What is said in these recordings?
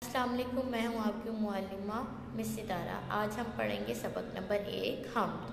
अस्सलाम वालेकुम, मैं हूँ आपकी मुअल्लिमा मिस सितारा। आज हम पढ़ेंगे सबक नंबर 1 हम्द।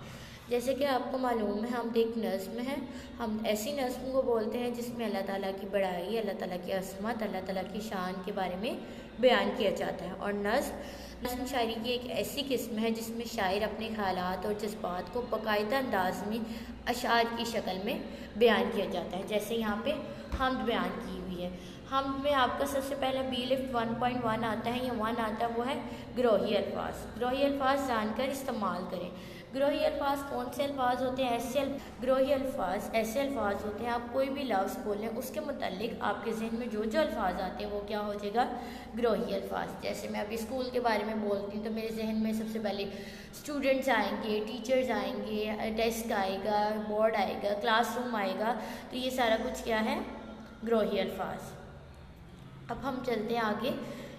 जैसे कि आपको मालूम है, हम्द एक नज़्म है। हम ऐसी नज़्म को बोलते हैं जिसमें अल्लाह ताला की बड़ाई, अल्लाह ताला की अज़मत, अल्लाह ताला की शान के बारे में बयान किया जाता है। और नज़्म शायरी की एक ऐसी किस्म है जिसमें शायर अपने ख़यालात और जज्बात को बाकायदा अंदाज में अशार की शक्ल में बयान किया जाता है। जैसे यहाँ पे हम्द बयान की हुई है। हम्द में आपका सबसे पहले बी लिफ्ट 1.1 आता है, या 1 आता है, वो है ग्रोही अल्फाज। ग्रोही अल्फाज जानकर इस्तेमाल करें। ग्रोही अल्फाज कौन से अल्फाज होते हैं? ग्रोही अल्फाज ऐसे अल्फाज होते हैं, आप कोई भी लफ्ज़ बोलें उसके मुतालिक आपके जहन में जो जो अल्फाज आते हैं वो क्या हो जाएगा? ग्रोही अल्फाज। जैसे मैं अभी स्कूल के बारे में बोलती हूँ तो मेरे जहन में सबसे पहले स्टूडेंट्स आएंगे, टीचर्स आएंगे, डेस्क आएगा, बोर्ड आएगा, क्लासरूम आएगा। तो ये सारा कुछ क्या है? ग्रोही अल्फाज। अब हम चलते हैं आगे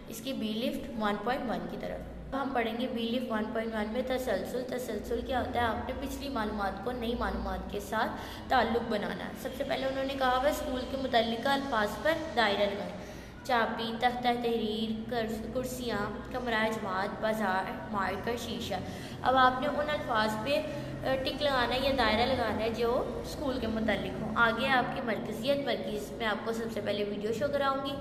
इसकी बी लिफ्ट 1.1 की तरफ। हम पढ़ेंगे बी लिफ्ट 1.1 में तसलसल। तसलसल क्या होता है? आपने पिछली मालूमात को नई मालूमात के साथ ताल्लुक़ बनाना। सबसे पहले उन्होंने कहा वह स्कूल के मुतल्लिका अल्फाज पर दायरा लगाएं। चाबी, तख्ता तहरीर, कुर्सियाँ, कमरा जमात, बाज़ार, मार्कर, शीशा। अब आपने उन अल्फाज पे टिक लगाना है या दायरा लगाना है जो स्कूल के मुतल्लिक हों। आगे आपकी मरकज़ियत में आपको सबसे पहले वीडियो शो कराऊँगी,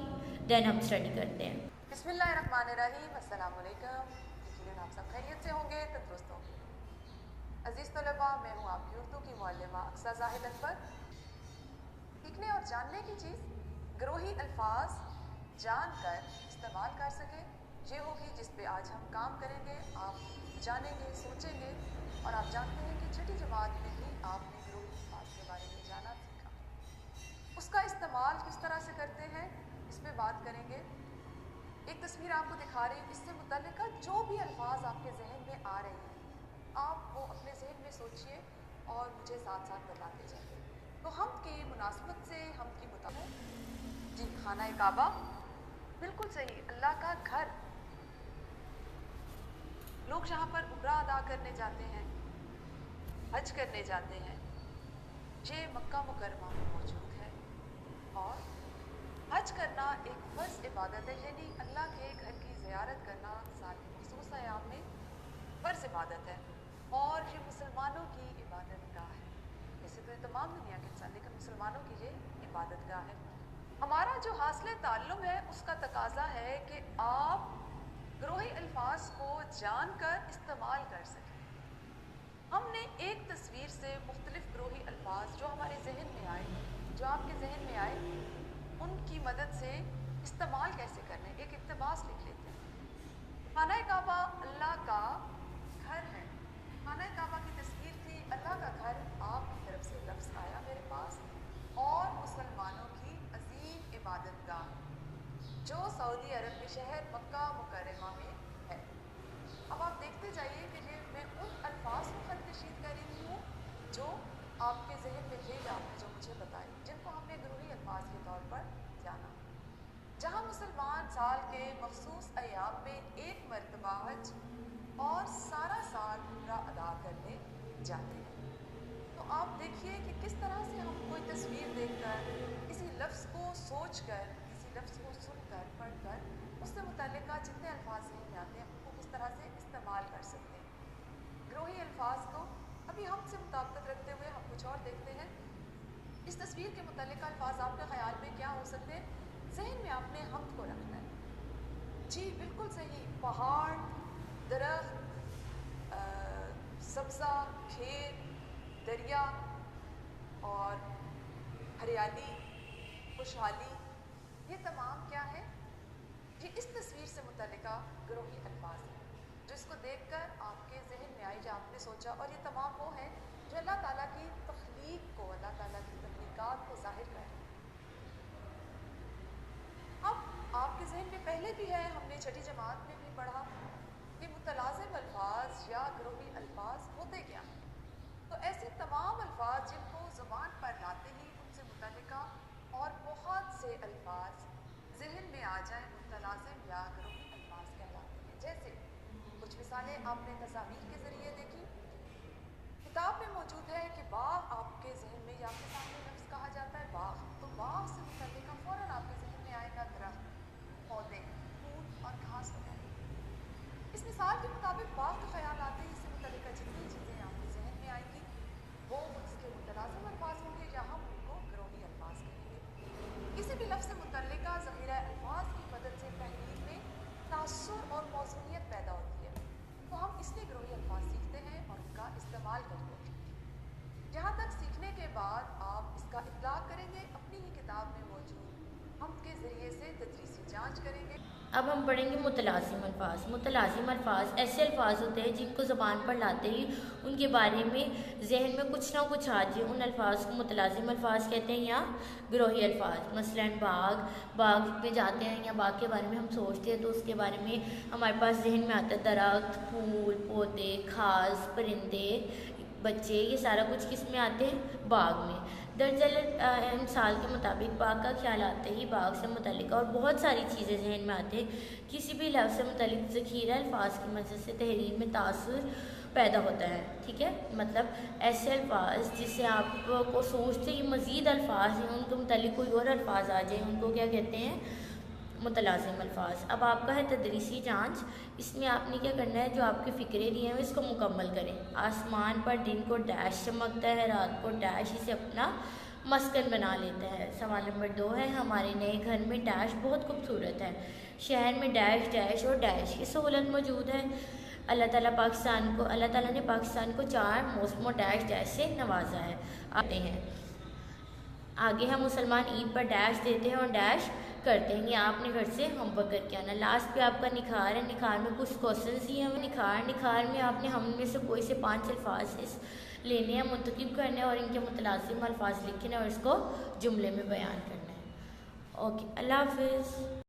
देन हम स्टडी करते हैं। बिस्मिल्लाहिर्रहमानिर्रहीम। अस्सलाम वालेकुम। यकीनन आप सब खैरियत से होंगे, तंदुरुस्त होंगे। अजीज़ तलबा, मैं हूँ आपकी उर्दू की मुअल्लिमा अक्सा ज़ाहिद अकबर। सीखने और जानने की चीज़ ग्रोही अल्फाज जानकर इस्तेमाल कर सके, ये होगी जिस पे आज हम काम करेंगे। आप जानेंगे, सोचेंगे, और आप जानते हैं कि छठी जमात में ही आपने ग्रोही अल्फाज के बारे में जाना सीखा। उसका इस्तेमाल किस तरह से करते हैं इस पे बात करेंगे। एक तस्वीर आपको दिखा रही हूँ, इससे मुतल्लिका जो भी अल्फाज आपके जहन में आ रहे हैं आप वो अपने जहन में सोचिए और मुझे साथ साथ बताते जाइए। तो हम की मुनासबत से हम की मुताबिक जी, खाना काबा बिल्कुल सही, अल्लाह का घर। लोग यहाँ पर उम्रा अदा करने जाते हैं, हज करने जाते हैं। ये मक्का मुकरमा में मौजूद है। और हज करना एक फ़र्ज़ इबादत है, यानी अल्लाह के घर की ज़ियारत करना साल के मखसूस अयाम में फ़र्ज़ इबादत है। और ये मुसलमानों की इबादत गाह है। वैसे तो ये तमाम दुनिया के इंसान, लेकिन मुसलमानों की ये इबादत गाह है। हमारा जो हासिल ताल्लुम है उसका तकाजा है कि आप ग्रोही अल्फाज को जानकर इस्तेमाल कर सकें। हमने एक तस्वीर से मुख्तलिफ ग्रोही अल्फाज जो हमारे जहन में आए, जो आपके जहन में आए, उनकी मदद से इस्तेमाल कैसे करने एक इक़्तिबास लिख लेते हैं। खाना काबा अल्लाह का घर है। खाना काबा की तस्वीर थी, अल्लाह का घर। आपकी तरफ से लफ्ज़ आया मेरे पास, और मुसलमानों की अजीम इबादत गाह जो सऊदी अरब के शहर मक्का मुकर्रमा में है। अब आप देखते जाइए कि ये मैं उन अल्फाज को खत कशीद कर रही हूँ जो आपके जहन में थे, आपने जो मुझे बताए, जिनको हमने ग्रोही अल्फाज के तौर पर जाना। जहाँ मुसलमान साल के मखसूस अयाम में एक मरतबा हज और सारा साल उम्रा अदा करने जाते हैं। तो आप देखिए कि किस तरह से हम कोई तस्वीर देखकर, किसी लफ्ज़ को सोचकर, किसी लफ्ज़ को सुनकर, पढ़कर, उससे मुतल्लिका जितने अल्फाज में आते हैं उनको किस तरह से इस्तेमाल कर सकते हैं। ग्रोही अल्फाज को अभी हमसे मुताबिकत रखते हुए हम कुछ और देखते हैं। इस तस्वीर के मुतल्लिका अल्फाज आपके ख्याल में क्या हो सकते हैं? जहन में आपने हम्द को रखना है। जी बिल्कुल सही, पहाड़, दरख्त, सब्ज़ा, खेत, दरिया और हरियाली, खुशहाली, ये तमाम क्या है? ये इस तस्वीर से मुतल्लिका ग्रोही अल्फाज हैं जो इसको देखकर आपके जहन में आई, जो आपने सोचा। और ये तमाम वो हैं जो अल्लाह ताला की तख्लीक को, अल्लाह ताला की तख्लीकात को ज़ाहिर कर रहे हैं। अब आपके जहन में पहले भी है, हमने छठी जमात में भी पढ़ा कि मुतलाज़िम अल्फाज या ग्रोही अल्फाज होते क्या हैं। तो ऐसे तमाम अल्फाज जिनको ज़ुबान पर लाते ही उनसे मुतल्लिका और बहुत से अल्फाज जहन में आ जाए, मुतलाज़िम या ग्रोही अल्फाज कहलाते हैं। जैसे कुछ मिसालें आपने तस्वीर के ज़रिए देखी। किताब में मौजूद है कि बाग आपके जहन में या आपके सामने लफ्ज़ कहा जाता है बाग, तो बाग से मुतल्लिका फ़ौरन आपके जहन में आएगा दरख्त, पौधे, फूल और घास। تاثر اور موزونیت پیدا ہوتی ہے، تو ہم اس لیے گروہی الفاظ سیکھتے ہیں اور ان کا استعمال کرتے ہیں۔ جہاں تک سیکھنے کے بعد آپ اس کا اطلاق کریں گے، اپنی ہی کتاب میں موجود ہم کے ذریعے سے تدریسی جانچ کریں گے۔ اب ہم پڑھیں گے متلازم الفاظ۔ متلازم الفاظ ایسے الفاظ ہوتے ہیں جن کو زبان پر لاتے ہی ان کے بارے میں ذہن میں کچھ نہ کچھ آ جائے، ان الفاظ کو متلازم الفاظ کہتے ہیں یا گروہی الفاظ۔ مثلاً باغ میں جاتے ہیں یا باغ کے بارے میں ہم سوچتے ہیں تو اس کے بارے میں ہمارے پاس ذہن میں آتا ہے درخت، پھول، پودے، گھاس، پرندے، بچے، یہ سارا کچھ کس میں آتے ہیں؟ باغ میں۔ درجل مثال کے مطابق باغ کا خیال آتے ہی باغ سے متعلق اور بہت ساری چیزیں ذہن میں آتے ہیں۔ کسی بھی لفظ سے متعلق ذخیرہ الفاظ کی مدد سے تحریر میں تاثر پیدا ہوتا ہے، ٹھیک ہے؟ مطلب ایسے الفاظ جس سے آپ کو سوچتے ہی مزید الفاظ ہیں، ان کے متعلق کوئی اور الفاظ آ جائیں، ان کو کیا کہتے ہیں؟ متلازم الفاظ۔ اب آپ کا ہے تدریسی جانچ۔ اس میں آپ نے کیا کرنا ہے، جو آپ کے فکرے دیے ہیں اس کو مکمل کریں۔ آسمان پر دن کو ڈیش چمکتا ہے، رات کو ڈیش اسے اپنا مسکن بنا لیتا ہے۔ سوال نمبر 2 ہے، ہمارے نئے گھر میں ڈیش بہت خوبصورت ہے۔ شہر میں ڈیش ڈیش اور ڈیش کی سہولت موجود ہے۔ اللہ تعالیٰ نے پاکستان کو 4 موسموں ڈیش ڈیش سے نوازا ہے۔ آگے ہم مسلمان عید پر ڈیش دیتے ہیں اور ڈیش کرتے ہیں۔ یہ آپ نے گھر سے ہوم ورک کر کے آنا۔ لاسٹ پہ آپ کا نکھار ہے۔ نکھار میں کچھ کوشچنس ہی ہیں۔ نکھار میں آپ نے ہم میں سے کوئی سے 5 الفاظ لینے ہیں، منتخب کرنے ہیں اور ان کے متلازم الفاظ لکھنے اور اس کو جملے میں بیان کرنا ہے۔ اوکے، اللہ حافظ۔